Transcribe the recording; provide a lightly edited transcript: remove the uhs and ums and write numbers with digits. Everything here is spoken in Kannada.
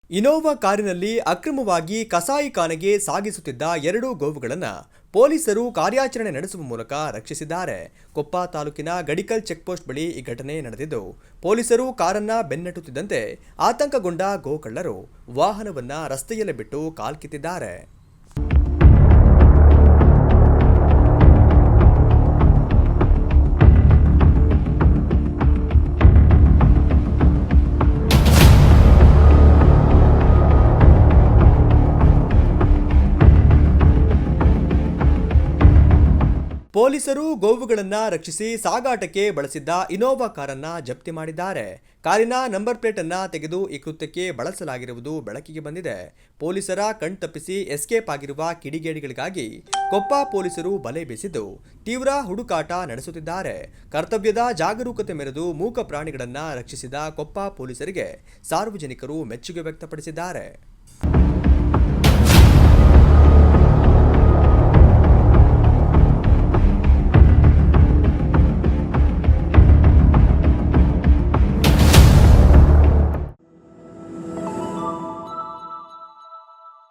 ಇನೋವಾ ಕಾರಿನಲ್ಲಿ ಅಕ್ರಮವಾಗಿ ಕಸಾಯಿಖಾನೆಗೆ ಸಾಗಿಸುತ್ತಿದ್ದ 2 ಗೋವುಗಳನ್ನು ಪೊಲೀಸರು ಕಾರ್ಯಾಚರಣೆ ನಡೆಸುವ ಮೂಲಕ ರಕ್ಷಿಸಿದ್ದಾರೆ. ಕೊಪ್ಪ ತಾಲೂಕಿನ ಗಡಿಕಲ್ ಚೆಕ್ಪೋಸ್ಟ್ ಬಳಿ ಈ ಘಟನೆ ನಡೆದಿದ್ದು, ಪೊಲೀಸರು ಕಾರನ್ನ ಬೆನ್ನಟ್ಟುತ್ತಿದ್ದಂತೆ ಆತಂಕಗೊಂಡ ಗೋಕಳ್ಳರು ವಾಹನವನ್ನ ರಸ್ತೆಯಲ್ಲೇ ಬಿಟ್ಟು ಕಾಲ್ಕಿತ್ತಿದ್ದಾರೆ. ಪೊಲೀಸರು ಗೋವುಗಳನ್ನು ರಕ್ಷಿಸಿ ಸಾಗಾಟಕ್ಕೆ ಬಳಸಿದ್ದ ಇನೋವಾ ಕಾರನ್ನ ಜಪ್ತಿ ಮಾಡಿದ್ದಾರೆ. ಕಾರಿನ ನಂಬರ್ ಪ್ಲೇಟ್ ಅನ್ನ ತೆಗೆದು ಈ ಕೃತ್ಯಕ್ಕೆ ಬಳಸಲಾಗಿರುವುದು ಬೆಳಕಿಗೆ ಬಂದಿದೆ. ಪೊಲೀಸರ ಕಣ್ತಪ್ಪಿಸಿ ಎಸ್ಕೇಪ್ ಆಗಿರುವ ಕಿಡಿಗೇಡಿಗಳಿಗಾಗಿ ಕೊಪ್ಪ ಪೊಲೀಸರು ಬಲೆ ಬೀಸಿದ್ದು ತೀವ್ರ ಹುಡುಕಾಟ ನಡೆಸುತ್ತಿದ್ದಾರೆ. ಕರ್ತವ್ಯದ ಜಾಗರೂಕತೆ ಮೆರೆದು ಮೂಕ ಪ್ರಾಣಿಗಳನ್ನು ರಕ್ಷಿಸಿದ ಕೊಪ್ಪ ಪೊಲೀಸರಿಗೆ ಸಾರ್ವಜನಿಕರು ಮೆಚ್ಚುಗೆ ವ್ಯಕ್ತಪಡಿಸಿದ್ದಾರೆ.